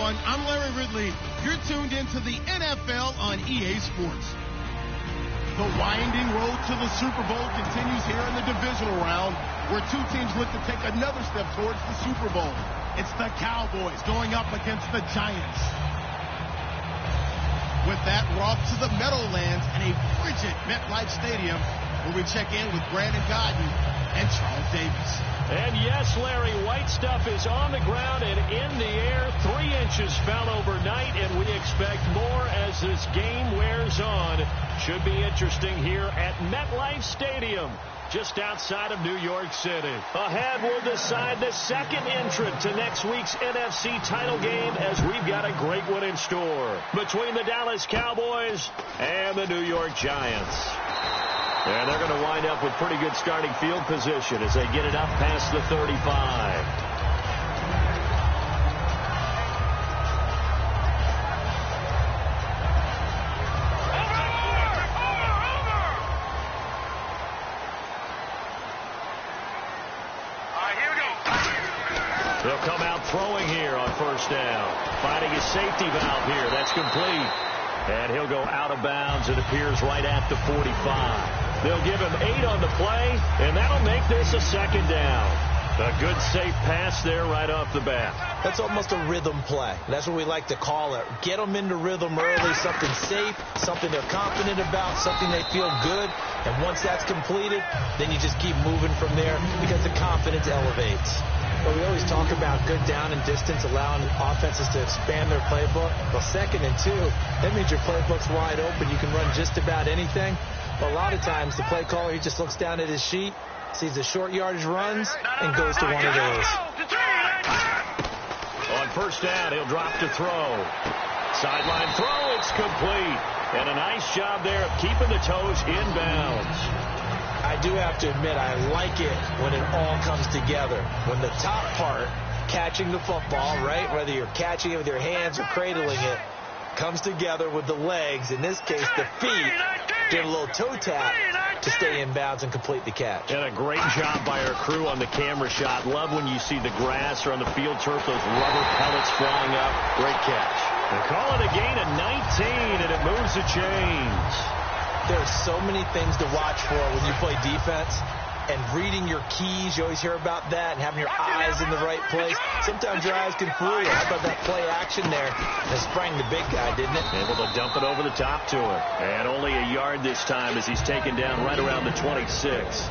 everyone. I'm Larry Ridley. You're tuned into the NFL on EA Sports. The winding road to the Super Bowl continues here in the divisional round, where two teams look to take another step towards the Super Bowl. It's the Cowboys going up against the Giants. With that, we're off to the Meadowlands in a frigid MetLife Stadium, where we check in with Brandon Godden and Charles Davis. And yes, Larry, white stuff is on the ground and in the air. 3 inches fell overnight, and we expect more as this game wears on. Should be interesting here at MetLife Stadium, just outside of New York City. Ahead, we'll decide the second entrant to next week's NFC title game, as we've got a great one in store between the Dallas Cowboys and the New York Giants. And they're going to wind up with pretty good starting field position as they get it up past the 35. They'll come out throwing here on first down. Finding his safety valve here. That's complete. And he'll go out of bounds. It appears right at the 45. They'll give him 8 on the play, and that'll make this a second down. A good, safe pass there right off the bat. That's almost a rhythm play. That's what we like to call it. Get them into rhythm early, something safe, something they're confident about, something they feel good. And once that's completed, then you just keep moving from there because the confidence elevates. Well, we always talk about good down and distance, allowing offenses to expand their playbook. Well, 2nd and 2, that means your playbook's wide open. You can run just about anything. But a lot of times, the play caller, he just looks down at his sheet, sees the short yardage runs, and goes to one of those. On first down, he'll drop to throw. Sideline throw, it's complete. And a nice job there of keeping the toes inbounds. I do have to admit, I like it when it all comes together. When the top part, catching the football, right, whether you're catching it with your hands or cradling it, comes together with the legs, in this case the feet, get a little toe tap to stay in bounds and complete the catch. And a great job by our crew on the camera shot. Love when you see the grass or on the field turf, those rubber pellets flying up. Great catch. They call it a gain of 19, and it moves the chains. There's so many things to watch for when you play defense. And reading your keys, you always hear about that, and having your eyes in the right place. Sometimes your eyes can fool you. How about that play action there? That sprang the big guy, didn't it? Able to dump it over the top to him. And only a yard this time as he's taken down right around the 26.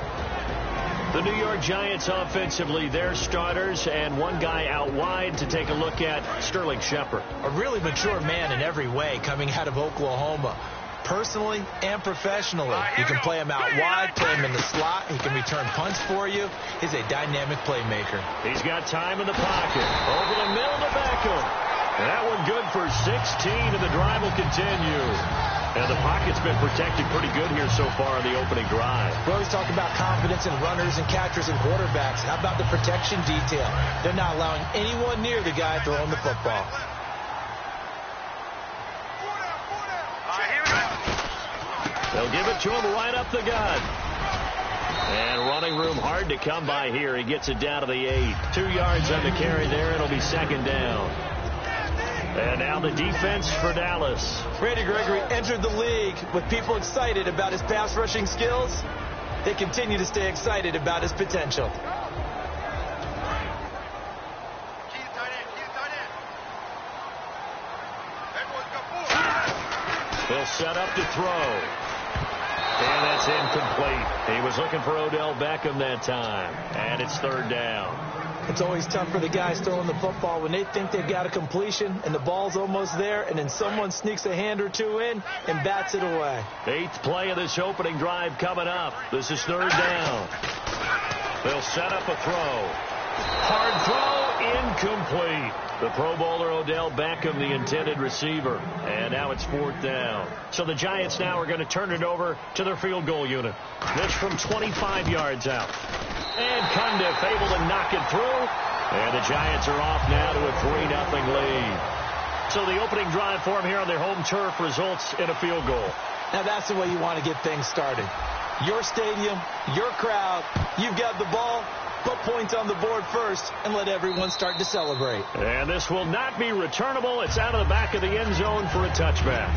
The New York Giants offensively, their starters, and one guy out wide to take a look at, Sterling Shepard. A really mature man in every way coming out of Oklahoma. Personally and professionally. You can play him out wide, play him in the slot. He can return punts for you. He's a dynamic playmaker. He's got time in the pocket. Over the middle to Beckham. That one good for 16, and the drive will continue. And the pocket's been protected pretty good here so far in the opening drive. We always talk about confidence in runners and catchers and quarterbacks. How about the protection detail? They're not allowing anyone near the guy throwing the football. They'll give it to him right up the gut. And running room hard to come by here. He gets it down to the 8. 2 yards on the carry there. It'll be second down. And now the defense for Dallas. Randy Gregory entered the league with people excited about his pass rushing skills. They continue to stay excited about his potential. They'll set up to throw. And that's incomplete. He was looking for Odell Beckham that time. And it's third down. It's always tough for the guys throwing the football when they think they've got a completion and the ball's almost there, and then someone sneaks a hand or two in and bats it away. 8th play of this opening drive coming up. This is third down. They'll set up a throw. Hard throw, incomplete. The Pro Bowler Odell Beckham, the intended receiver. And now it's 4th down. So the Giants now are going to turn it over to their field goal unit. This from 25 yards out. And Cundiff able to knock it through. And the Giants are off now to a 3-0 lead. So the opening drive for them here on their home turf results in a field goal. Now that's the way you want to get things started. Your stadium, your crowd, you've got the ball. Put points on the board first and let everyone start to celebrate. And this will not be returnable. It's out of the back of the end zone for a touchback.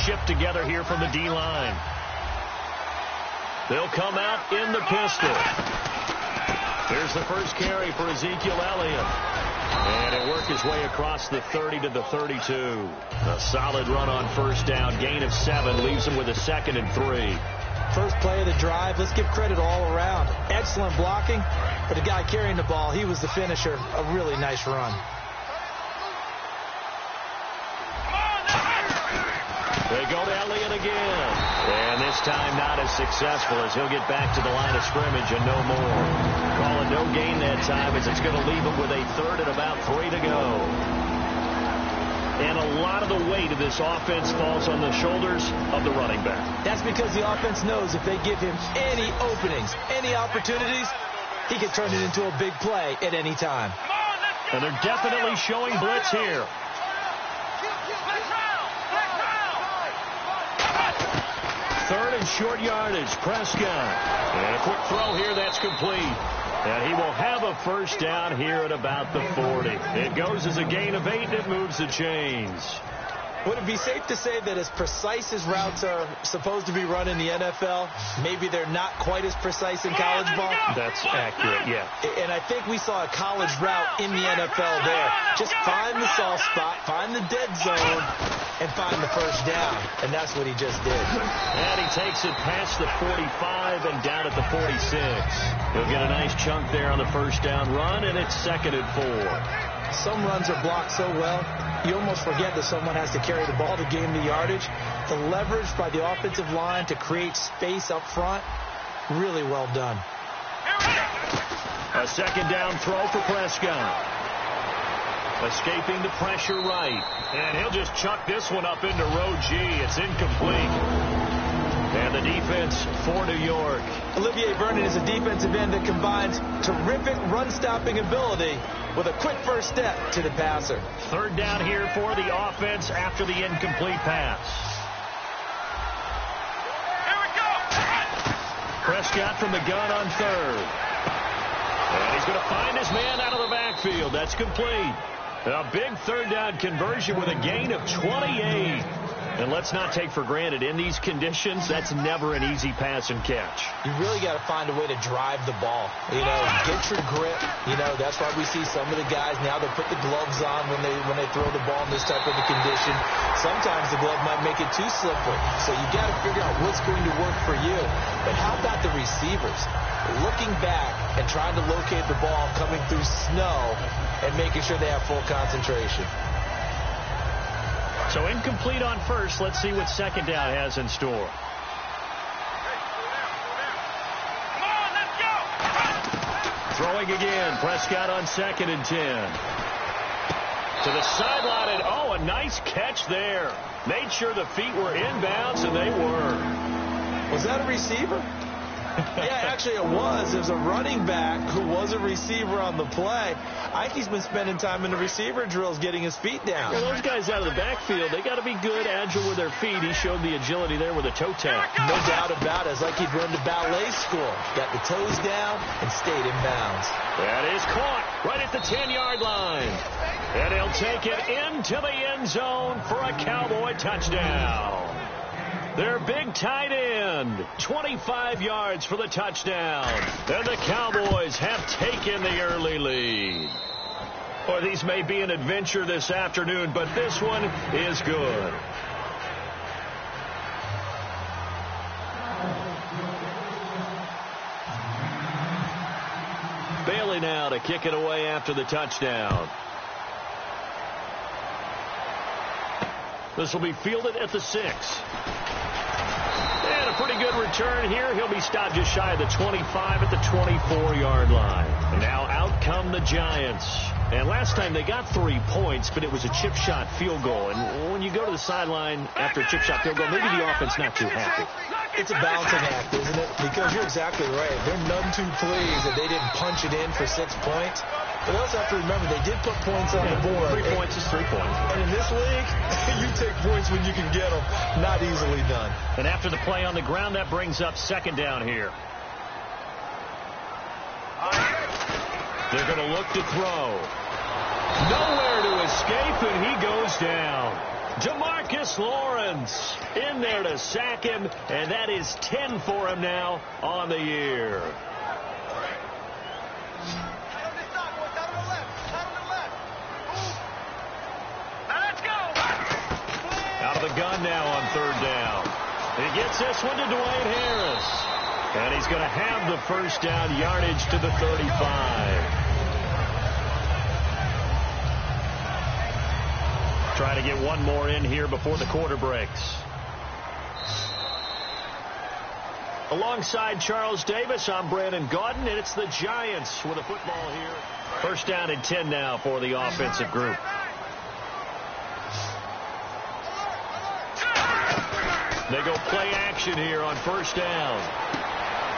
Shipped together here from the D-line. They'll come out in the pistol. Here's the first carry for Ezekiel Elliott. And it worked his way across the 30 to the 32. A solid run on first down. Gain of 7 leaves him with a 2nd and 3. First play of the drive. Let's give credit all around. Excellent blocking. But the guy carrying the ball, he was the finisher. A really nice run. They go to Elliott again. And this time not as successful as he'll get back to the line of scrimmage and no more. Call it no gain that time as it's going to leave him with a 3rd and about 3 to go. And a lot of the weight of this offense falls on the shoulders of the running back. That's because the offense knows if they give him any openings, any opportunities, he can turn it into a big play at any time. And they're definitely showing blitz here. Third and short yardage, Prescott. And a quick throw here, that's complete. And he will have a first down here at about the 40. It goes as a gain of 8, and it moves the chains. Would it be safe to say that as precise as routes are supposed to be run in the NFL, maybe they're not quite as precise in college ball? That's accurate, yeah. And I think we saw a college route in the NFL there. Just find the soft spot, find the dead zone, and find the first down. And that's what he just did. And he takes it past the 45 and down at the 46. He'll get a nice chunk there on the first down run, and it's 2nd and 4. Some runs are blocked so well, you almost forget that someone has to carry the ball to gain the yardage. The leverage by the offensive line to create space up front, really well done. A 2nd down throw for Prescott. Escaping the pressure right. And he'll just chuck this one up into row G. It's incomplete. And the defense for New York. Olivier Vernon is a defensive end that combines terrific run-stopping ability with a quick first step to the passer. 3rd down here for the offense after the incomplete pass. Here we go. Prescott from the gun on 3rd. And he's going to find his man out of the backfield. That's complete. A big 3rd down conversion with a gain of 28. And let's not take for granted, in these conditions, that's never an easy pass and catch. You really got to find a way to drive the ball. You know, get your grip. You know, that's why we see some of the guys now, they put the gloves on when they throw the ball in this type of a condition. Sometimes the glove might make it too slippery. So you got to figure out what's going to work for you. But how about the receivers? Looking back and trying to locate the ball coming through snow and making sure they have full concentration. So incomplete on first. Let's see what 2nd down has in store. Come on, let's go. Throwing again. Prescott on 2nd and 10. To the sideline, and a nice catch there. Made sure the feet were inbounds, and they were. Was that a receiver? Yeah, actually it was. There's a running back who was a receiver on the play. I think he's been spending time in the receiver drills getting his feet down. Yeah, those guys out of the backfield, they got to be good, agile with their feet. He showed the agility there with a toe tap. No doubt about it. It's like he'd run to ballet school. Got the toes down and stayed in bounds. That is caught right at the 10-yard line. And he'll take it into the end zone for a Cowboy touchdown. Their big tight end, 25 yards for the touchdown. And the Cowboys have taken the early lead. Or these may be an adventure this afternoon, but this one is good. Bailey now to kick it away after the touchdown. This will be fielded at the 6. And a pretty good return here. He'll be stopped just shy of the 25 at the 24-yard line. And now out come the Giants. And last time they got 3 points, but it was a chip shot field goal. And when you go to the sideline after a chip shot field goal, maybe the offense not too happy. It's a balancing act, isn't it? Because you're exactly right. They're none too pleased that they didn't punch it in for 6 points. But they also have to remember they did put points on the board. 3 points is 3 points. And in this league, you take points when you can get them. Not easily done. And after the play on the ground, that brings up second down here. They're going to look to throw. Nowhere to escape, and he goes down. DeMarcus Lawrence in there to sack him, and that is 10 for him now on the year. Out of the gun now on third down. He gets this one to Dwayne Harris. And he's going to have the first down yardage to the 35. Try to get one more in here before the quarter breaks. Alongside Charles Davis, I'm Brandon Gaudin, and it's the Giants with a football here. First down and 10 now for the offensive group. They go play action here on first down.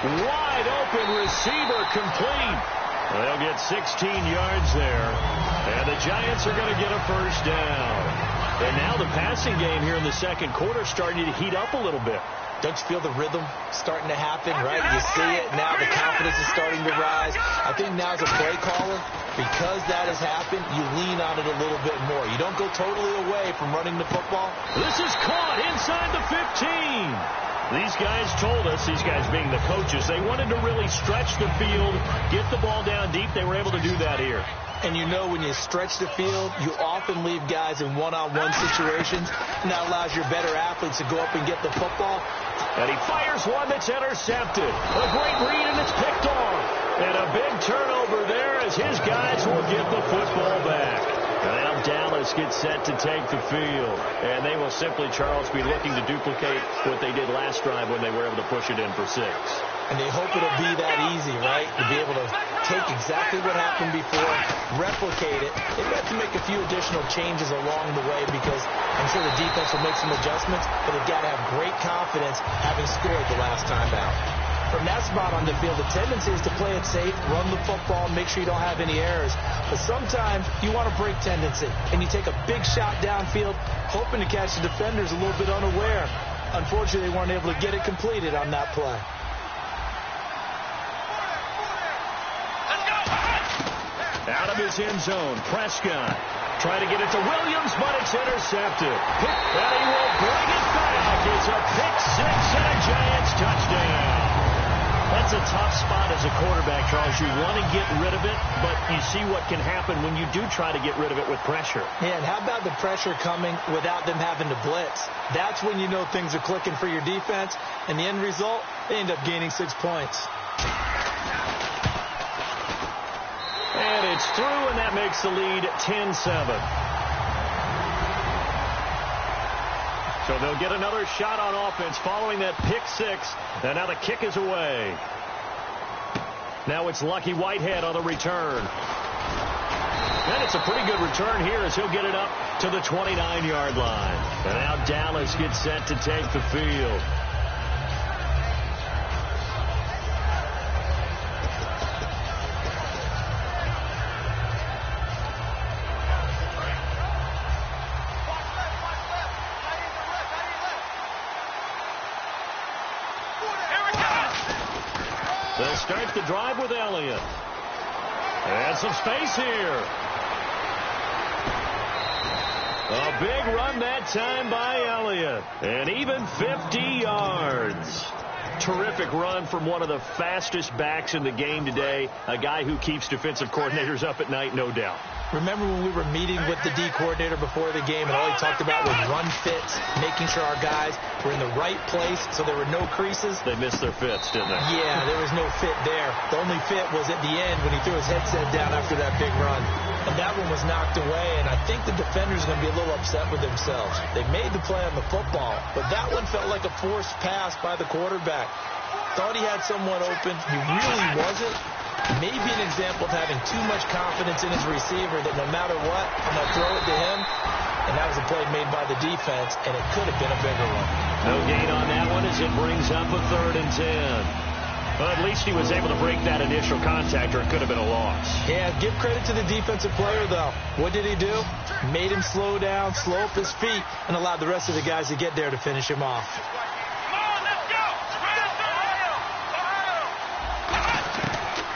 Wide open receiver complete. They'll get 16 yards there. And the Giants are going to get a first down. And now the passing game here in the second quarter starting to heat up a little bit. Don't you feel the rhythm starting to happen, right? You see it. Now the confidence is starting to rise. I think now as a play caller, because that has happened, you lean on it a little bit more. You don't go totally away from running the football. This is caught inside the 15. These guys told us, these guys being the coaches, they wanted to really stretch the field, get the ball down deep. They were able to do that here. And you know when you stretch the field, you often leave guys in one-on-one situations, and that allows your better athletes to go up and get the football. And he fires one that's intercepted. A great read, and it's picked off. And a big turnover there as his guys will get the football back. Now Dallas gets set to take the field. And they will simply, Charles, be looking to duplicate what they did last drive when they were able to push it in for 6. And they hope it'll be that easy, right? To be able to take exactly what happened before, replicate it. They've got to make a few additional changes along the way because I'm sure the defense will make some adjustments, but they've got to have great confidence having scored the last time out. From that spot on the field, the tendency is to play it safe, run the football, make sure you don't have any errors. But sometimes you want to break tendency, and you take a big shot downfield, hoping to catch the defenders a little bit unaware. Unfortunately, they weren't able to get it completed on that play. Out of his end zone, Prescott trying to get it to Williams, but it's intercepted. And he will bring it back. It's a pick 6 and a Giants touchdown. That's a tough spot as a quarterback, Charles. You want to get rid of it, but you see what can happen when you do try to get rid of it with pressure. Yeah, and how about the pressure coming without them having to blitz? That's when you know things are clicking for your defense, and the end result, they end up gaining 6 points. And it's through, and that makes the lead 10-7. So they'll get another shot on offense following that pick 6. And now the kick is away. Now it's Lucky Whitehead on the return. And it's a pretty good return here as he'll get it up to the 29-yard line. And now Dallas gets set to take the field. They'll start the drive with Elliott. And some space here. A big run that time by Elliott. And even 50 yards. Terrific run from one of the fastest backs in the game today. A guy who keeps defensive coordinators up at night, no doubt. Remember when we were meeting with the D coordinator before the game and all he talked about was run fits, making sure our guys were in the right place so there were no creases? They missed their fits, didn't they? Yeah, there was no fit there. The only fit was at the end when he threw his headset down after that big run. And that one was knocked away, and I think the defenders are going to be a little upset with themselves. They made the play on the football, but that one felt like a forced pass by the quarterback. Thought he had someone open. He really wasn't. Maybe an example of having too much confidence in his receiver that no matter what, I'm going to throw it to him. And that was a play made by the defense, and it could have been a bigger one. No gain on that one as it brings up a 3rd and 10. Well, at least he was able to break that initial contact, or it could have been a loss. Yeah, give credit to the defensive player, though. What did he do? Made him slow down, slow up his feet, and allowed the rest of the guys to get there to finish him off.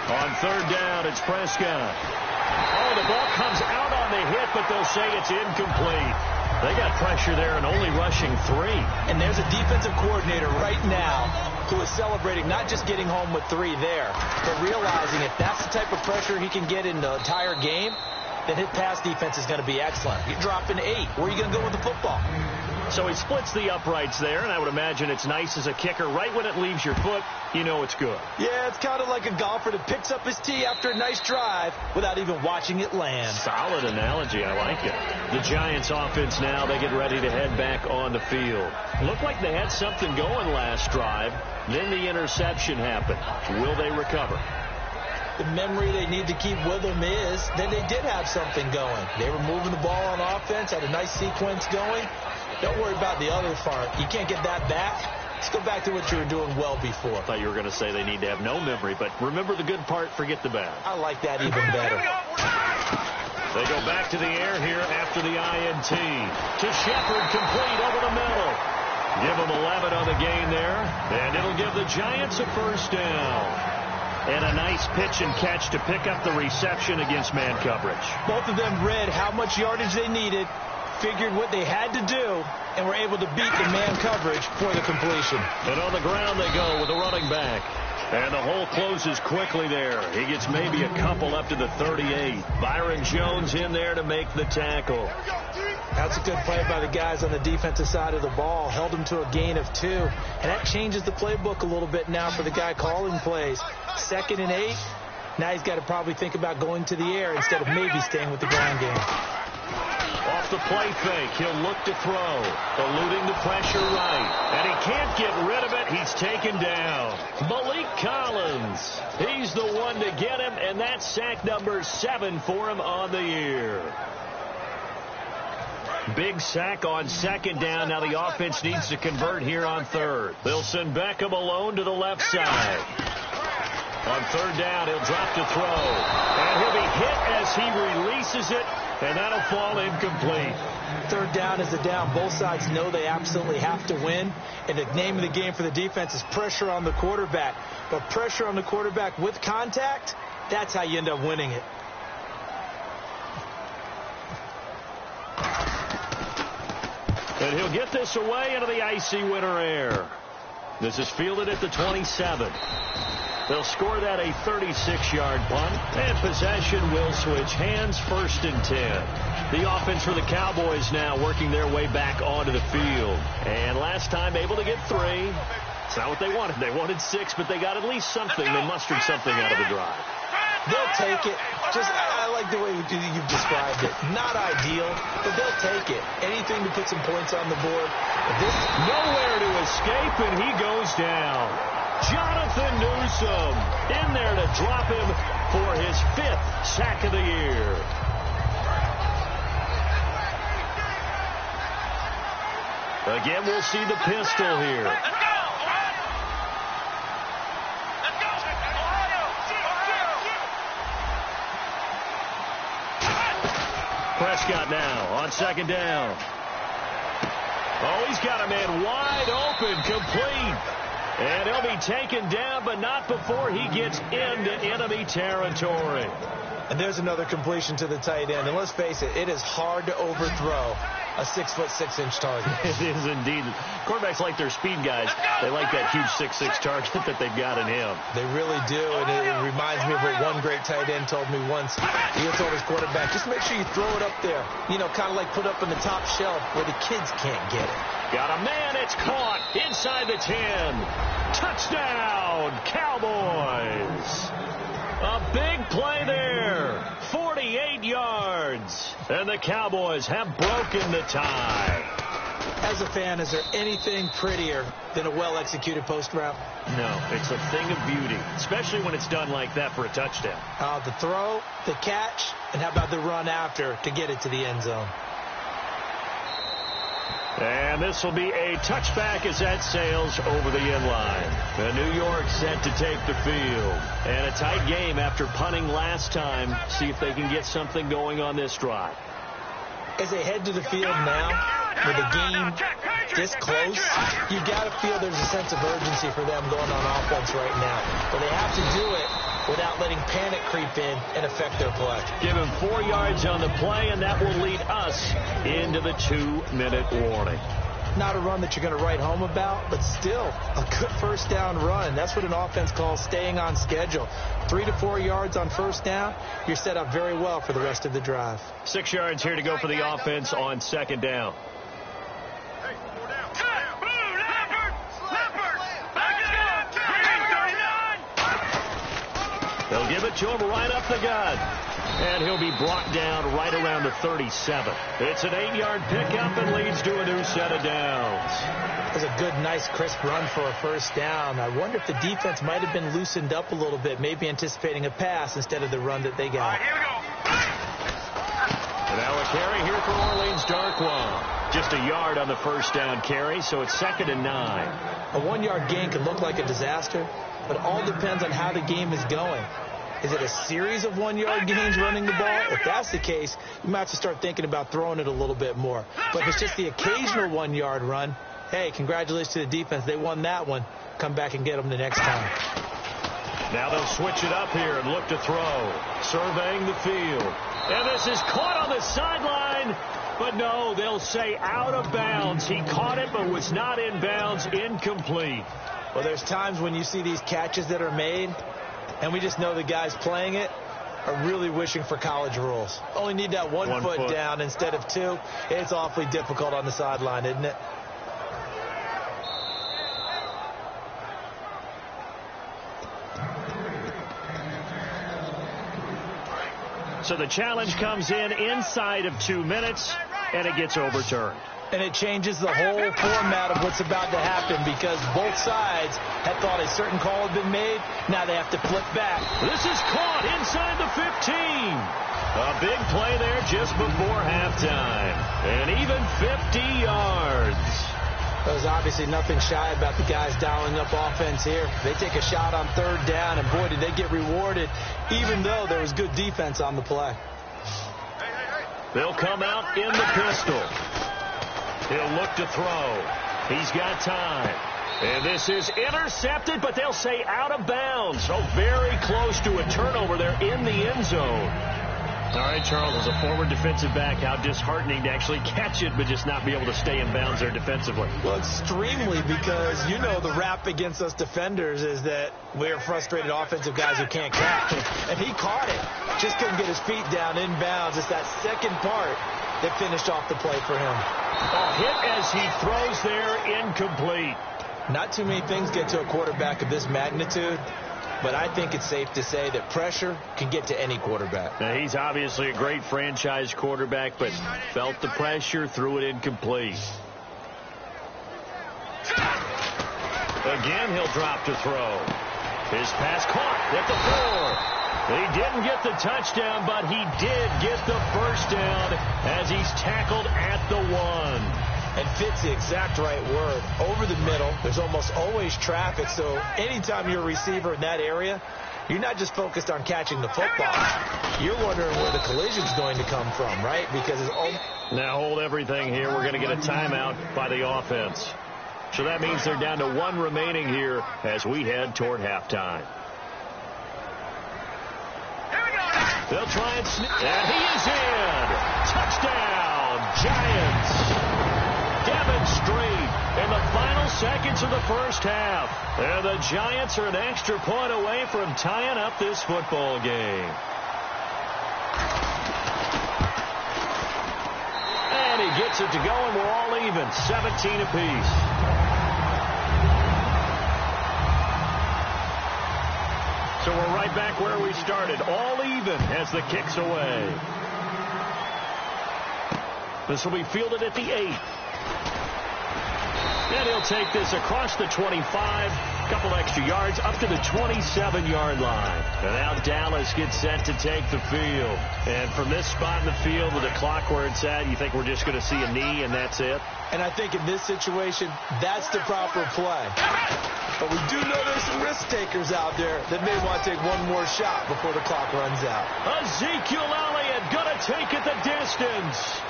On third down, it's Prescott. Oh, the ball comes out on the hit, but they'll say it's incomplete. They got pressure there and only rushing 3. And there's a defensive coordinator right now who is celebrating not just getting home with 3 there, but realizing if that's the type of pressure he can get in the entire game, then his pass defense is going to be excellent. You're dropping 8. Where are you going to go with the football? So he splits the uprights there, and I would imagine it's nice as a kicker. Right when it leaves your foot, you know it's good. Yeah, it's kind of like a golfer that picks up his tee after a nice drive without even watching it land. Solid analogy. I like it. The Giants offense now, they get ready to head back on the field. Looked like they had something going last drive. Then the interception happened. Will they recover? The memory they need to keep with them is that they did have something going. They were moving the ball on offense, had a nice sequence going. Don't worry about the other part. You can't get that back. Let's go back to what you were doing well before. I thought you were going to say they need to have no memory, but remember the good part, forget the bad. I like that even better. They go back to the air here after the INT. To Shepard, complete over the middle. Give them 11 on the gain there, and it'll give the Giants a first down. And a nice pitch and catch to pick up the reception against man coverage. Both of them read how much yardage they needed, figured what they had to do, and were able to beat the man coverage for the completion. And on the ground they go with the running back. And the hole closes quickly there. He gets maybe a couple up to the 38. Byron Jones in there to make the tackle. That's a good play by the guys on the defensive side of the ball. Held him to a gain of 2. And that changes the playbook a little bit now for the guy calling plays. 2nd and 8. Now he's got to probably think about going to the air instead of maybe staying with the ground game. Off the play fake, he'll look to throw. Eluding the pressure right. And he can't get rid of it. He's taken down. Malik Collins. He's the one to get him, and that's sack number 7 for him on the year. Big sack on 2nd down. Now the offense needs to convert here on 3rd. They'll send Beckham alone to the left side. On 3rd down, he'll drop to throw. And he'll be hit as he releases it, and that'll fall incomplete. 3rd down is a down. Both sides know they absolutely have to win. And the name of the game for the defense is pressure on the quarterback. But pressure on the quarterback with contact, that's how you end up winning it. And he'll get this away into the icy winter air. This is fielded at the 27. They'll score that a 36-yard punt, and possession will switch hands, 1st and 10. The offense for the Cowboys now working their way back onto the field. And last time able to get 3. It's not what they wanted. They wanted 6, but they got at least something. They mustered something out of the drive. They'll take it. I like the way you've described it. Not ideal, but they'll take it. Anything to put some points on the board. Nowhere to escape, and he goes down. Jonathan Newsom in there to drop him for his 5th sack of the year. Again, we'll see the pistol here. Prescott now on 2nd down. Oh, he's got a man wide open, complete. And he'll be taken down, but not before he gets into enemy territory. And there's another completion to the tight end. And let's face it, it is hard to overthrow a 6'6" target. It is indeed. Quarterbacks like their speed guys. They like that huge 6'6" target that they've got in him. They really do, and it reminds me of what one great tight end told me once. He told his quarterback, just make sure you throw it up there. You know, kind of like put up on the top shelf where the kids can't get it. Got a man, it's caught inside the 10. Touchdown, Cowboys. A big play there, 48 yards, and the Cowboys have broken the tie. As a fan, is there anything prettier than a well-executed post route? No, it's a thing of beauty, especially when it's done like that for a touchdown. The throw, the catch, and how about the run after to get it to the end zone? And this will be a touchback as that sails over the inline. The New York set to take the field. And a tight game after punting last time. See if they can get something going on this drive. As they head to the field now, with the game this close, you got to feel there's a sense of urgency for them going on offense right now. But they have to do it without letting panic creep in and affect their play. Give him 4 yards on the play, and that will lead us into the 2-minute warning. Not a run that you're going to write home about, but still a good first down run. That's what an offense calls staying on schedule. 3 to 4 yards on first down, you're set up very well for the rest of the drive. 6 yards here to go for the offense on second down. They'll give it to him right up the gut. And he'll be brought down right around the 37. It's an 8-yard pickup and leads to a new set of downs. It was a good, nice, crisp run for a first down. I wonder if the defense might have been loosened up a little bit, maybe anticipating a pass instead of the run that they got. Here we go. And now a carry here for Orleans Darkwa. Just a yard on the first down carry, so it's 2nd and 9. A 1-yard gain can look like a disaster, but it all depends on how the game is going. Is it a series of 1-yard gains running the ball? If that's the case, you might have to start thinking about throwing it a little bit more. But if it's just the occasional 1-yard run, hey, congratulations to the defense. They won that one. Come back and get them the next time. Now they'll switch it up here and look to throw. Surveying the field. And this is caught on the sideline. But no, they'll say out of bounds. He caught it but was not in bounds. Incomplete. Well, there's times when you see these catches that are made, and we just know the guys playing it are really wishing for college rules. Only need that one foot down instead of 2. It's awfully difficult on the sideline, isn't it? So the challenge comes in inside of 2 minutes, and it gets overturned. And it changes the whole format of what's about to happen because both sides had thought a certain call had been made. Now they have to flip back. This is caught inside the 15. A big play there just before halftime. And even 50 yards. There's obviously nothing shy about the guys dialing up offense here. They take a shot on 3rd down, and boy, did they get rewarded, even though there was good defense on the play. They'll come out in the pistol. He'll look to throw. He's got time. And this is intercepted, but they'll say out of bounds. So very close to a turnover there in the end zone. All right, Charles, as a former defensive back, how disheartening to actually catch it but just not be able to stay in bounds there defensively. Well, extremely, because you know the rap against us defenders is that we're frustrated offensive guys who can't catch. And he caught it. Just couldn't get his feet down in bounds. It's that second part that finished off the play for him. A hit as he throws there, incomplete. Not too many things get to a quarterback of this magnitude, but I think it's safe to say that pressure can get to any quarterback. Now, he's obviously a great franchise quarterback, but felt the pressure, threw it incomplete. Again, he'll drop to throw. His pass caught at the 4. He didn't get the touchdown, but he did get the first down as he's tackled at the 1. And fit's the exact right word. Over the middle, there's almost always traffic, so anytime you're a receiver in that area, you're not just focused on catching the football. You're wondering where the collision's going to come from, right? Because it's all... Now hold everything here. We're going to get a timeout by the offense. So that means they're down to 1 remaining here as we head toward halftime. They'll try and he is in. Touchdown, Giants. Demonstrate in the final seconds of the first half. And the Giants are an extra point away from tying up this football game. And he gets it to go, and we're all even, 17 apiece. So we're right back where we started, all even as the kick's away. This will be fielded at the 8. And he'll take this across the 25 Couple extra yards up to the 27-yard line. And now Dallas gets set to take the field. And from this spot in the field with the clock where it's at, you think we're just going to see a knee and that's it? And I think in this situation, that's the proper play. But we do know there's some risk takers out there that may want to take one more shot before the clock runs out. Ezekiel Elliott going to take it the distance.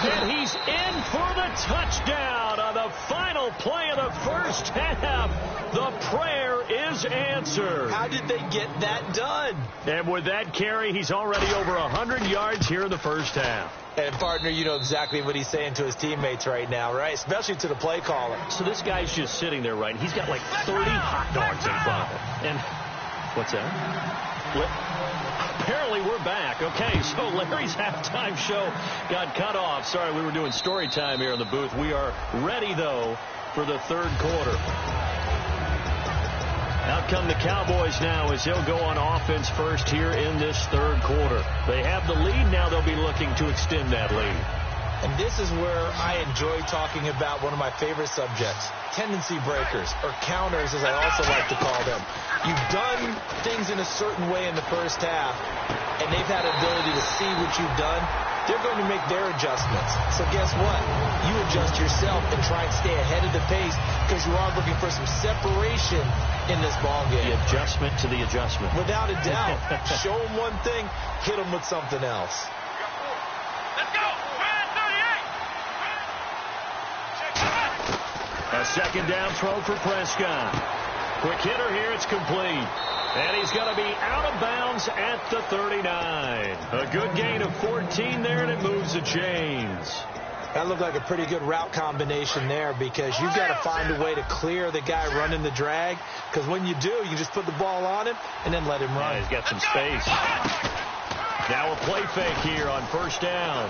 And he's in for the touchdown on the final play of the first half. The prayer is answered. How did they get that done? And with that carry, he's already over 100 yards here in the first half. And, partner, you know exactly what he's saying to his teammates right now, right? Especially to the play caller. So this guy's just sitting there, right? He's got like 30 hot dogs in front of him. And what's that? Apparently we're back. Okay, so Larry's halftime show got cut off. Sorry, we were doing story time here in the booth. We are ready, though, for the third quarter. Out come the Cowboys now as they'll go on offense first here in this third quarter. They have the lead. Now they'll be looking to extend that lead. And this is where I enjoy talking about one of my favorite subjects, tendency breakers, or counters as I also like to call them. You've done things in a certain way in the first half, and they've had an ability to see what you've done. They're going to make their adjustments. So guess what? You adjust yourself and try and stay ahead of the pace because you are looking for some separation in this ball game. The adjustment to the adjustment. Without a doubt. Show them one thing, hit them with something else. Let's go. A second down throw for Prescott. Quick hitter here. It's complete. And he's going to be out of bounds at the 39. A good gain of 14 there, and it moves the chains. That looked like a pretty good route combination there because you've got to find a way to clear the guy running the drag. Because when you do, you just put the ball on him and then let him run. Yeah, he's got some space. Now a play fake here on first down.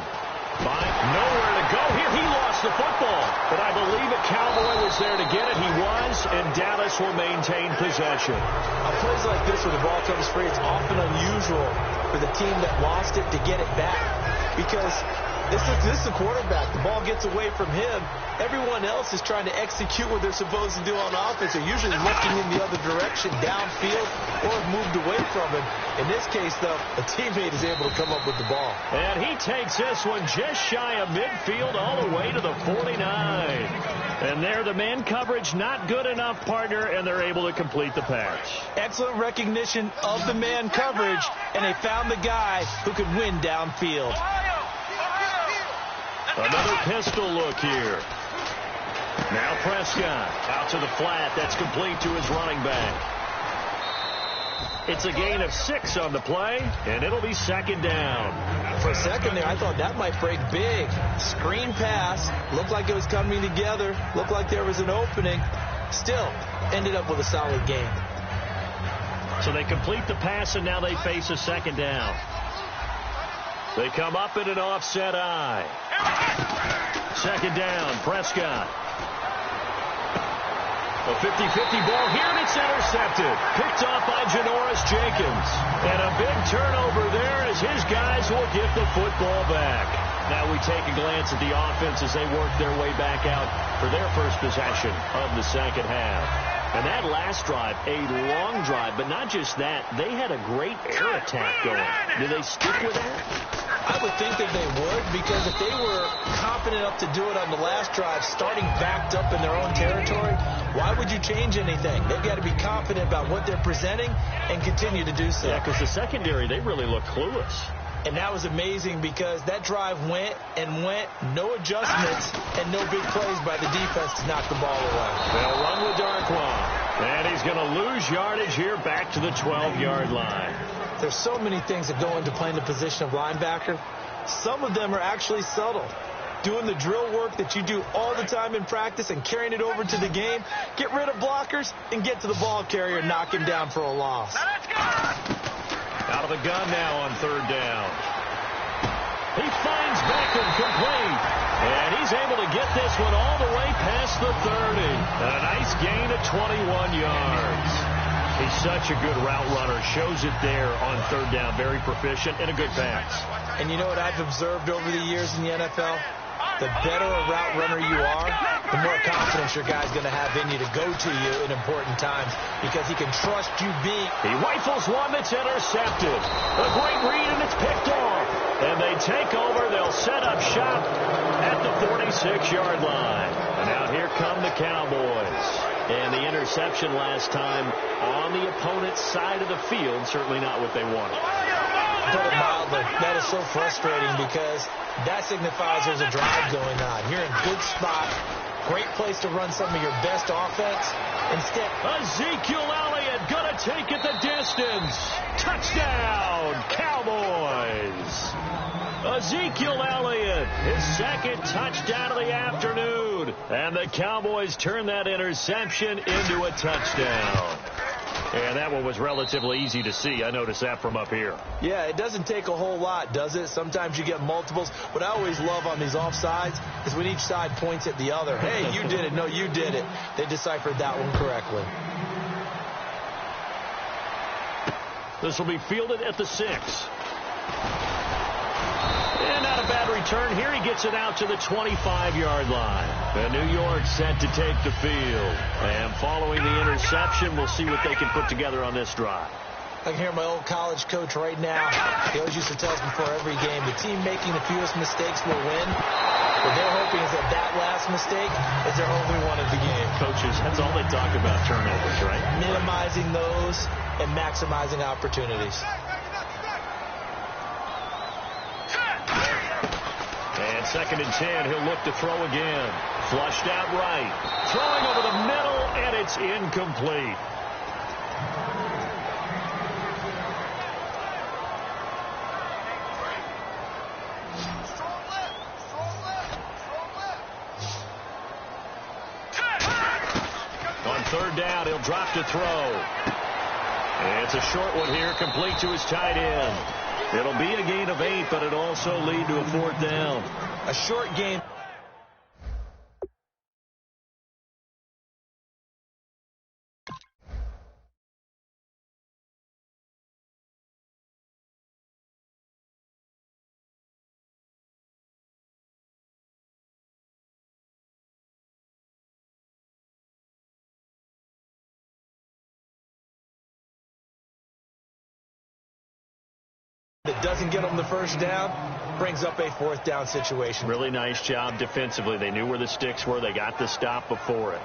Nowhere to go here. He lost the football. But I believe a Cowboy was there to get it. He was, and Dallas will maintain possession. On plays like this where the ball comes free, it's often unusual for the team that lost it to get it back. Because this is the quarterback. The ball gets away from him. Everyone else is trying to execute what they're supposed to do on offense. They're usually looking in the other direction, downfield, or have moved away from him. In this case, though, a teammate is able to come up with the ball. And he takes this one just shy of midfield all the way to the 49. And there, the man coverage not good enough, partner, and they're able to complete the pass. Excellent recognition of the man coverage, and they found the guy who could win downfield. Another pistol look here. Now Prescott out to the flat. That's complete to his running back. It's a gain of 6 on the play, and it'll be second down. For a second there, I thought that might break big. Screen pass. Looked like it was coming together. Looked like there was an opening. Still, ended up with a solid gain. So they complete the pass, and now they face a second down. They come up in an offset eye. Second down, Prescott. A 50-50 ball here, and it's intercepted. Picked off by Janoris Jenkins. And a big turnover there as his guys will get the football back. Now we take a glance at the offense as they work their way back out for their first possession of the second half. And that last drive, a long drive, but not just that. They had a great air attack going. Do they stick with that? I would think that they would, because if they were confident enough to do it on the last drive, starting backed up in their own territory, why would you change anything? They've got to be confident about what they're presenting and continue to do so. Yeah, because the secondary, they really look clueless. And that was amazing because that drive went and went, no adjustments, and no big plays by the defense to knock the ball away. They'll run with Darkwa. And he's going to lose yardage here back to the 12-yard line. There's so many things that go into playing the position of linebacker. Some of them are actually subtle. Doing the drill work that you do all the time in practice and carrying it over to the game. Get rid of blockers and get to the ball carrier and knock him down for a loss. Out of the gun now on third down. He finds Beckham complete. And he's able to get this one all the way past the 30. A nice gain of 21 yards. He's such a good route runner. Shows it there on third down. Very proficient and a good pass. And you know what I've observed over the years in the NFL? the better a route runner you are, the more confidence your guy's going to have in you to go to you in important times because he can trust you beat. He rifles one that's intercepted. A great read, and it's picked off. And they take over. They'll set up shop at the 46-yard line. And now here come the Cowboys. And the interception last time on the opponent's side of the field, certainly not what they wanted. Put it mildly, that is so frustrating because that signifies there's a drive going on. You're in a good spot, great place to run some of your best offense. Instead, Ezekiel Elliott gonna take it the distance. Touchdown, Cowboys. Ezekiel Elliott, his second touchdown of the afternoon. And the Cowboys turn that interception into a touchdown. And that one was relatively easy to see. I noticed that from up here. Yeah, it doesn't take a whole lot, does it? Sometimes you get multiples. What I always love on these offsides is when each side points at the other. Hey, you did it. No, you did it. They deciphered that one correctly. This will be fielded at the 6. And not a bad return here. He gets it out to the 25-yard line. And New York set to take the field. And following the interception, we'll see what they can put together on this drive. I can hear my old college coach right now. He always used to tell us before every game, the team making the fewest mistakes will win. What they're hoping is that that last mistake is their only one of the game. Coaches, that's all they talk about, turnovers, right? Minimizing those and maximizing opportunities. And 2nd and 10, he'll look to throw again. Flushed out right. Throwing over the middle, and it's incomplete. On 3rd down, he'll drop to throw. And it's a short one here, complete to his tight end. It'll be a gain of 8, but it'll also lead to a 4th down. A short gain. That doesn't get them the first down, brings up a 4th down situation. Really nice job defensively. They knew where the sticks were. They got the stop before it.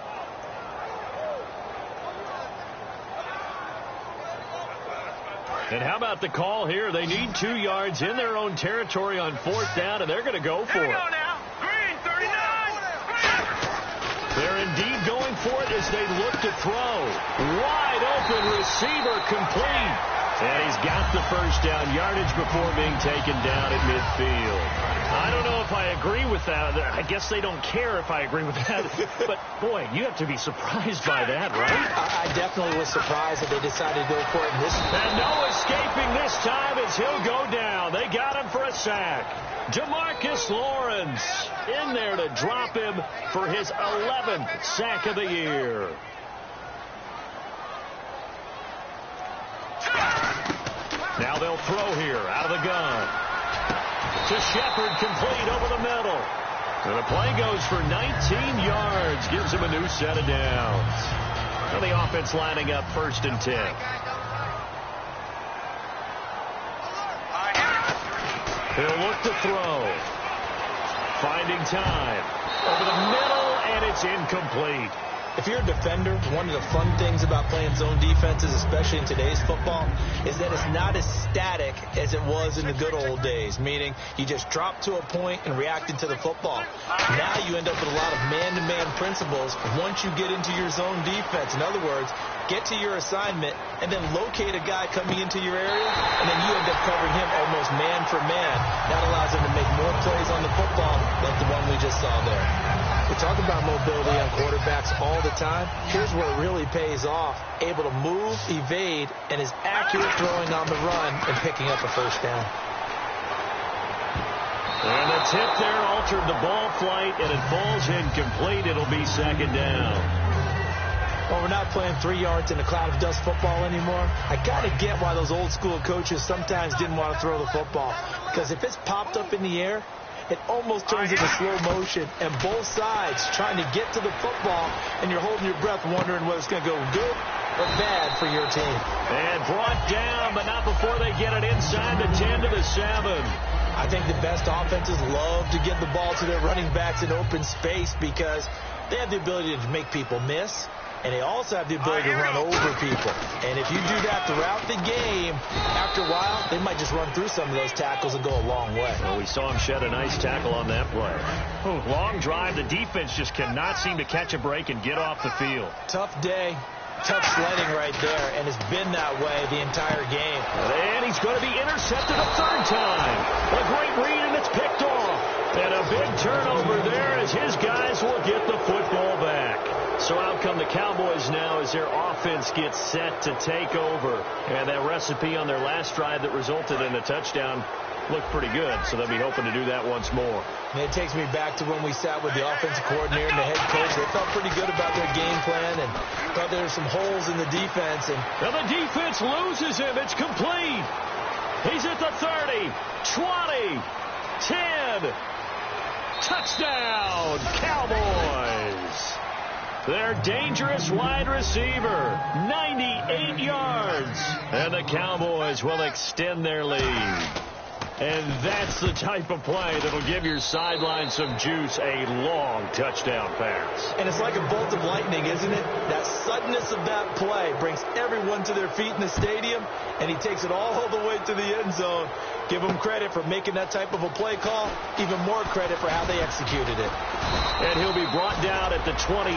And how about the call here? They need 2 yards in their own territory on 4th down, and they're going to go for it. Green, 39. They're indeed going for it as they look to throw. Wide open receiver complete. And he's got the first down yardage before being taken down at midfield. I don't know if I agree with that. I guess they don't care if I agree with that. But, boy, you have to be surprised by that, right? I definitely was surprised that they decided to go for it in this. And no escaping this time as he'll go down. They got him for a sack. DeMarcus Lawrence in there to drop him for his 11th sack of the year. Now they'll throw here out of the gun. To Shepard, complete over the middle. And the play goes for 19 yards. Gives him a new set of downs. And the offense lining up 1st and 10. He'll look to throw. Finding time. Over the middle, and it's incomplete. If you're a defender, one of the fun things about playing zone defenses, especially in today's football, is that it's not as static as it was in the good old days, meaning you just dropped to a point and reacted to the football. Now you end up with a lot of man-to-man principles once you get into your zone defense. In other words, get to your assignment and then locate a guy coming into your area, and then you end up covering him almost man for man. That allows him to make more plays on the football like the one we just saw there. We talk about mobility on quarterbacks all the time. Here's where it really pays off. Able to move, evade, and is accurate throwing on the run and picking up a first down. And the tip there altered the ball flight, and it falls incomplete. It'll be 2nd down. Well, we're not playing 3 yards in a cloud of dust football anymore. I got to get why those old school coaches sometimes didn't want to throw the football. Because if it's popped up in the air, it almost turns into slow motion, and both sides trying to get to the football, and you're holding your breath wondering whether it's going to go good or bad for your team. And brought down, but not before they get it inside the 10 to the 7. I think the best offenses love to get the ball to their running backs in open space because they have the ability to make people miss, and they also have the ability to run over people. And if you do that throughout the game, after a while, they might just run through some of those tackles and go a long way. Well, we saw him shed a nice tackle on that play. Oh, long drive. The defense just cannot seem to catch a break and get off the field. Tough day. Tough sledding right there, and it's been that way the entire game. And he's going to be intercepted a third time. A great read, and it's picked off. And a big turnover there as his guys will get the football back. So out come the Cowboys now as their offense gets set to take over. And that recipe on their last drive that resulted in a touchdown looked pretty good, so they'll be hoping to do that once more. And it takes me back to when we sat with the offensive coordinator and the head coach. They felt pretty good about their game plan and thought there were some holes in the defense. And now the defense loses him. It's complete. He's at the 30, 20, 10. Touchdown, Cowboys. Their dangerous wide receiver, 98 yards. And the Cowboys will extend their lead. And that's the type of play that'll give your sideline some juice, a long touchdown pass. And it's like a bolt of lightning, isn't it? That suddenness of that play brings everyone to their feet in the stadium, and he takes it all the way to the end zone. Give him credit for making that type of a play call, even more credit for how they executed it. And he'll be brought down at the 23,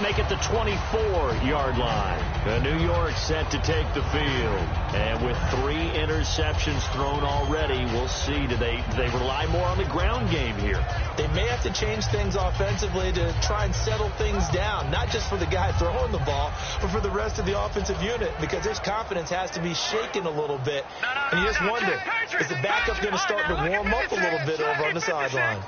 make it the 24-yard line. New York set to take the field. And with 3 interceptions thrown already, we'll see. Do they rely more on the ground game here? They may have to change things offensively to try and settle things down, not just for the guy throwing the ball, but for the rest of the offensive unit, because his confidence has to be shaken a little bit. And you just wonder, is the backup going to start to warm up a little bit over on the sideline?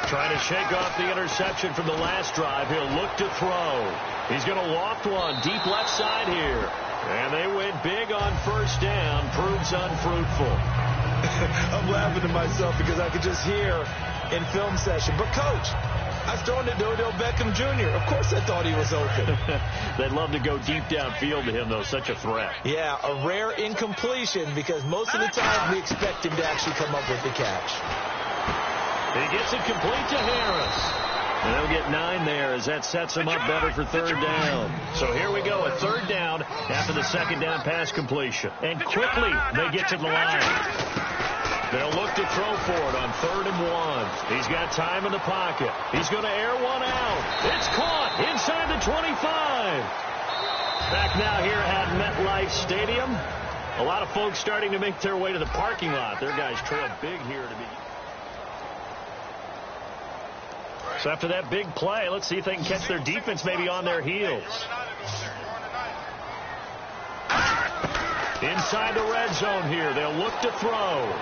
Trying to shake off the interception from the last drive. He'll look to throw. He's going to loft one deep left side here. And they went big on first down. Proves unfruitful. I'm laughing to myself because I could just hear in film session. But, Coach, I've thrown to Odell Beckham Jr. Of course I thought he was open. They'd love to go deep downfield to him, though. Such a threat. Yeah, a rare incompletion because most of the time we expect him to actually come up with the catch. He gets it complete to Harris. And they'll get 9 there as that sets him up better for third down. So here we go, a third down after the second down pass completion. And quickly they get to the line. They'll look to throw for it on 3rd and 1. He's got time in the pocket. He's going to air one out. It's caught inside the 25. Back now here at MetLife Stadium. A lot of folks starting to make their way to the parking lot. Their guys trail big here to be. So after that big play, let's see if they can catch their defense maybe on their heels. Inside the red zone here. They'll look to throw.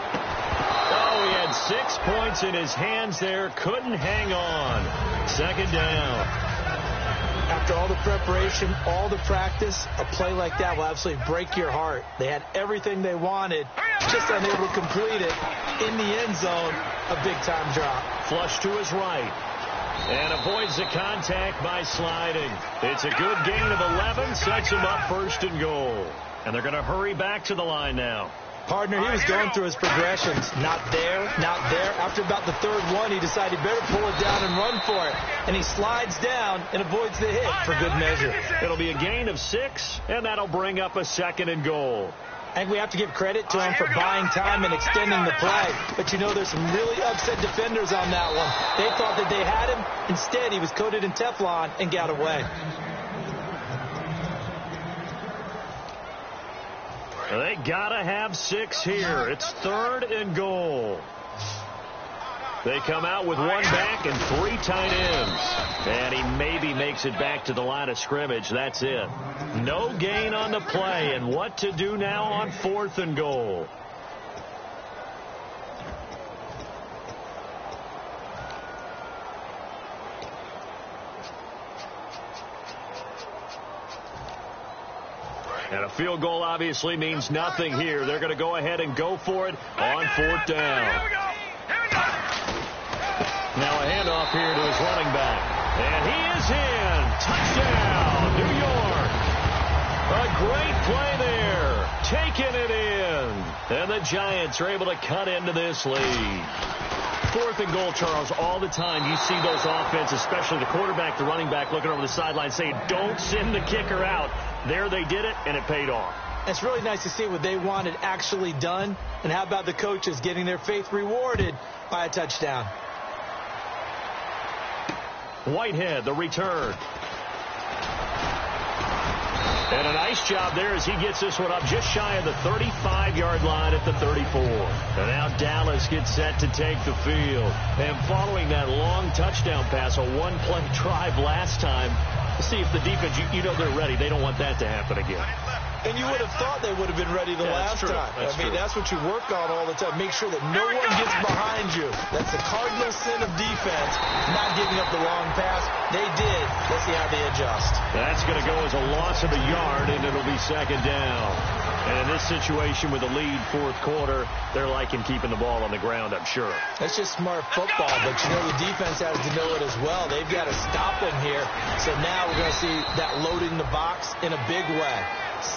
Oh, he had 6 points in his hands there. Couldn't hang on. Second down. After all the preparation, all the practice, a play like that will absolutely break your heart. They had everything they wanted, just unable to complete it. In the end zone, a big-time drop. Flush to his right. And avoids the contact by sliding. It's a good gain of 11, sets him up 1st and goal. And they're going to hurry back to the line now. Partner, he was going through his progressions. Not there, not there. After about the 3rd one, he decided he better pull it down and run for it. And he slides down and avoids the hit for good measure. It'll be a gain of 6, and that'll bring up a 2nd and goal. I think we have to give credit to him for buying time and extending the play. But, you know, there's some really upset defenders on that one. They thought that they had him. Instead, he was coated in Teflon and got away. They got to have 6 here. It's 3rd and goal. They come out with 1 back and 3 tight ends. And he maybe makes it back to the line of scrimmage. That's it. No gain on the play. And what to do now on 4th and goal. And a field goal obviously means nothing here. They're going to go ahead and go for it on 4th down. Now a handoff here to his running back. And he is in. Touchdown, New York. A great play there. Taking it in. And the Giants are able to cut into this lead. 4th and goal, Charles. All the time you see those offenses, especially the quarterback, the running back, looking over the sideline saying, don't send the kicker out. There they did it, and it paid off. It's really nice to see what they wanted actually done. And how about the coaches getting their faith rewarded by a touchdown? Whitehead, the return. And a nice job there as he gets this one up just shy of the 35-yard line at the 34. And now Dallas gets set to take the field. And following that long touchdown pass, a one-play drive last time, see if the defense, you know they're ready. They don't want that to happen again. And you would have thought they would have been ready the last time. That's what you work on all the time. Make sure that no one gets behind you. That's the cardinal sin of defense, not giving up the long pass. They did. Let's see how they adjust. That's going to go as a loss of a yard, and it'll be 2nd down. And in this situation with the lead 4th quarter, they're liking keeping the ball on the ground, I'm sure. That's just smart football, but you know the defense has to know it as well. They've got to stop them here. So now we're going to see that loading the box in a big way.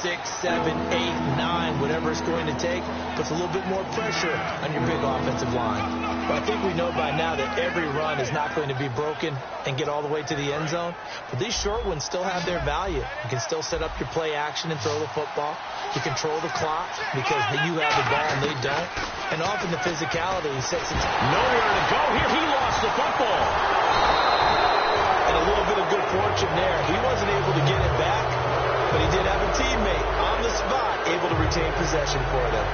6, 7, 8, 9, whatever it's going to take, puts a little bit more pressure on your big offensive line. But I think we know by now that every run is not going to be broken and get all the way to the end zone. But these short ones still have their value. You can still set up your play action and throw the football. You control the clock because you have the ball and they don't. And often the physicality sets it. Nowhere to go here. He lost the football. And a little bit of good fortune there. He wasn't able to get it back, but he did have a teammate on the spot able to retain possession for them.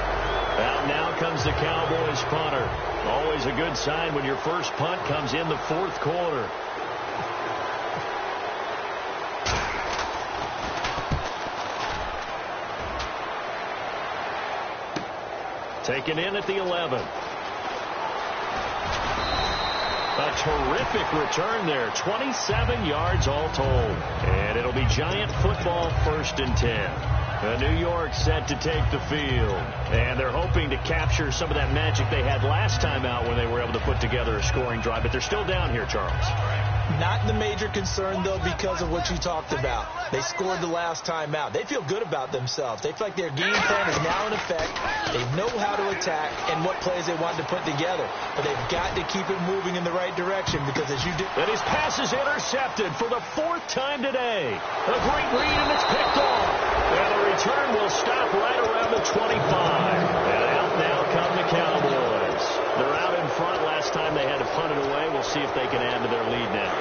Out now comes the Cowboys punter. Always a good sign when your first punt comes in the 4th quarter. Taken in at the 11. A terrific return there. 27 yards all told. And it'll be Giant football, 1st and 10. New York set to take the field. And they're hoping to capture some of that magic they had last time out when they were able to put together a scoring drive. But they're still down here, Charles. Not the major concern, though, because of what you talked about. They scored the last time out. They feel good about themselves. They feel like their game plan is now in effect. They know how to attack and what plays they want to put together. But they've got to keep it moving in the right direction because as you do... And his pass is intercepted for the 4th time today. A great read, and it's picked off. And the return will stop right around the 25. And out now come the Cowboys. They're out in front. Last time they had to punt it away. We'll see if they can add to their lead now.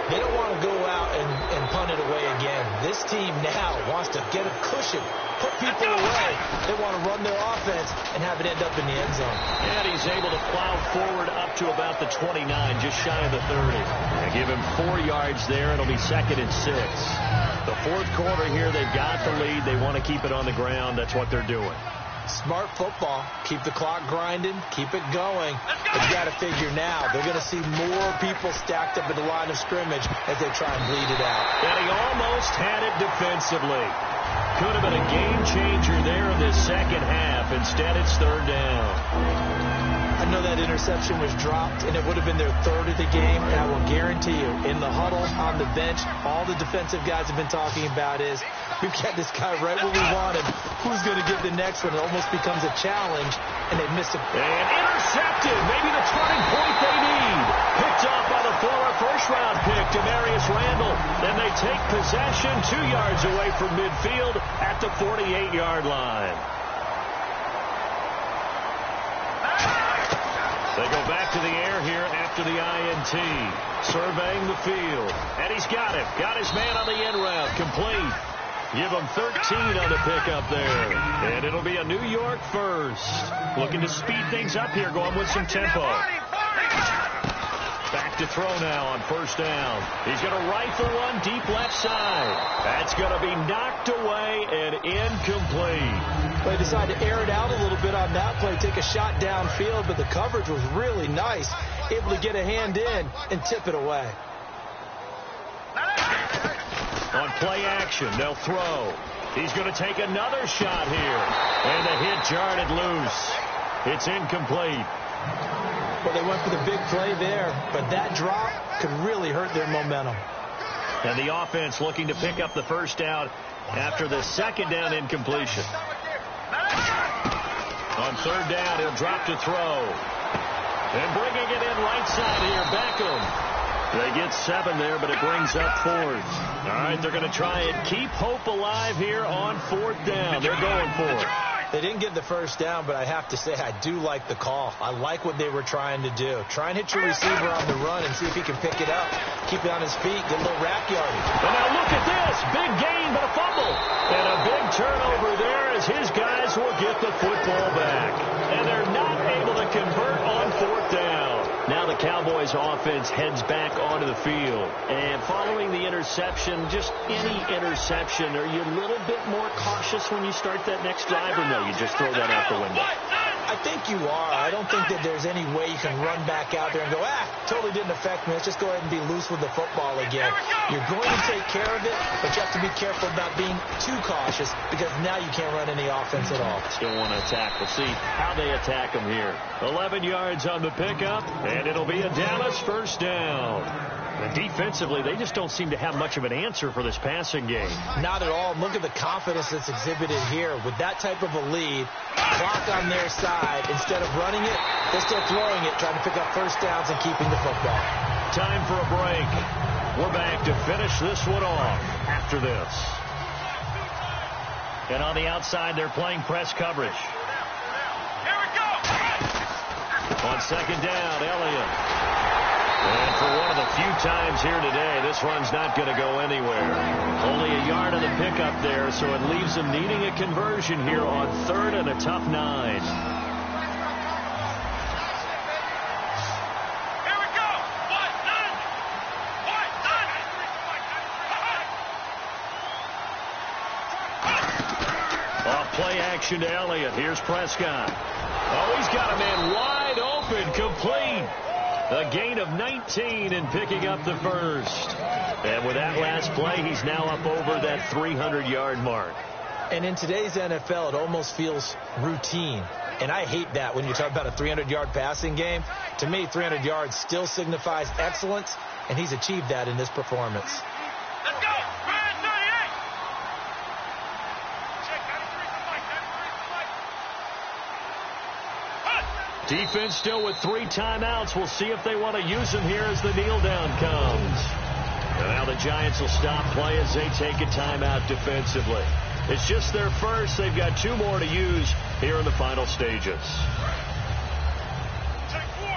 They don't want to go out and punt it away again. This team now wants to get a cushion, put people away. They want to run their offense and have it end up in the end zone. And he's able to plow forward up to about the 29, just shy of the 30. They give him 4 yards there. It'll be 2nd and 6. The 4th quarter here, they've got the lead. They want to keep it on the ground. That's what they're doing. Smart football. Keep the clock grinding. Keep it going. But you got to figure now they're going to see more people stacked up at the line of scrimmage as they try and bleed it out. And he almost had it defensively. Could have been a game changer there in this 2nd half. Instead, it's 3rd down. I know that interception was dropped, and it would have been their 3rd of the game. And I will guarantee you, in the huddle, on the bench, all the defensive guys have been talking about is, we've got this guy right where we want him. Who's going to get the next one? It almost becomes a challenge, and they missed it. And intercepted. Maybe the turning point they need. Picked off by the former first-round pick, Demarius Randall. Then they take possession 2 yards away from midfield at the 48-yard line. They go back to the air here after the INT. Surveying the field. And he's got him. Got his man on the end route. Complete. Give him 13 on the pickup there. And it'll be a New York first. Looking to speed things up here, going with some tempo. Back to throw now on 1st down. He's going to rifle one deep left side. That's going to be knocked away and incomplete. They decided to air it out a little bit on that play, take a shot downfield, but the coverage was really nice. Able to get a hand in and tip it away. On play action, they'll throw. He's going to take another shot here. And the hit jarred it loose. It's incomplete. Well, they went for the big play there, but that drop could really hurt their momentum. And the offense looking to pick up the first down after the second down incompletion. On third down, he'll drop to throw. And bringing it in right side here, Beckham. They get 7 there, but it brings up 4th. All right, they're going to try and keep hope alive here on 4th down. They're going for it. They didn't get the first down, but I have to say I do like the call. I like what they were trying to do. Try and hit your receiver on the run and see if he can pick it up. Keep it on his feet. Get a little rack yardage. And now look at this. Big gain, but a fumble. And a big turnover there as his guys will get the football back. And they're not able to convert on 4th down. Now the Cowboys offense heads back onto the field. And following the interception, just any interception, are you a little bit more cautious when you start that next drive, or no, you just throw that out the window? I think you are. I don't think that there's any way you can run back out there and go, totally didn't affect me. Let's just go ahead and be loose with the football again. You're going to take care of it, but you have to be careful about being too cautious because now you can't run any offense at all. Still want to attack. We'll see how they attack them here. 11 yards on the pickup, and it'll be a Dallas first down. And defensively, they just don't seem to have much of an answer for this passing game. Not at all. Look at the confidence that's exhibited here. With that type of a lead, clock on their side, instead of running it, they're still throwing it, trying to pick up first downs and keeping the football. Time for a break. We're back to finish this one off after this. And on the outside, they're playing press coverage. Here we go. On second down, Elliott. And for one of the few times here today, this run's not going to go anywhere. Only a yard on the pickup there, so it leaves them needing a conversion here on 3rd and a tough 9. Here we go. Off play action to Elliott. Here's Prescott. Oh, he's got a man wide open, complete. A gain of 19 and picking up the first. And with that last play, he's now up over that 300-yard mark. And in today's NFL, it almost feels routine. And I hate that when you talk about a 300-yard passing game. To me, 300 yards still signifies excellence, and he's achieved that in this performance. Let's go. Defense still with 3 timeouts. We'll see if they want to use them here as the kneel down comes. And now the Giants will stop play as they take a timeout defensively. It's just their first. They've got 2 more to use here in the final stages. Take 4.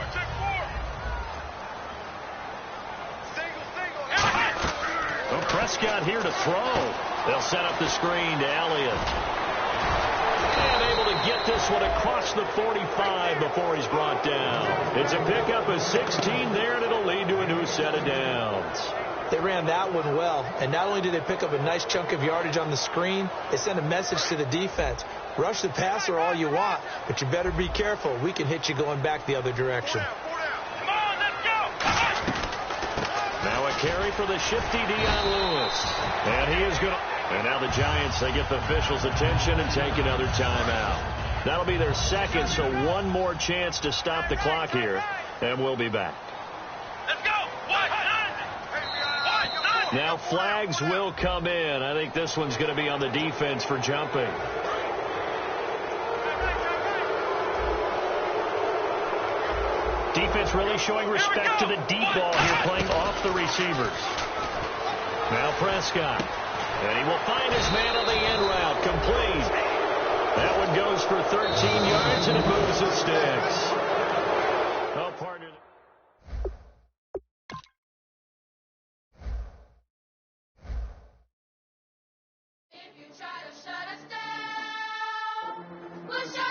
Single. Prescott here to throw. They'll set up the screen to Elliott. And able to get this one across the 45 before he's brought down. It's a pickup of 16 there, and it'll lead to a new set of downs. They ran that one well, and not only did they pick up a nice chunk of yardage on the screen, they sent a message to the defense. Rush the passer all you want, but you better be careful. We can hit you going back the other direction. Come on, let's go. Now a carry for the shifty Dion Lewis. And he is going to... And now the Giants, they get the officials' attention and take another timeout. That'll be their second, so one more chance to stop the clock here, and we'll be back. Let's go. Now flags will come in. I think this one's going to be on the defense for jumping. Defense really showing respect to the deep ball here, playing off the receivers. Now Prescott. And he will find his man on the end route. Complete. That one goes for 13 yards, and it moves the sticks. Oh, partner. If you try to shut us down, we'll shut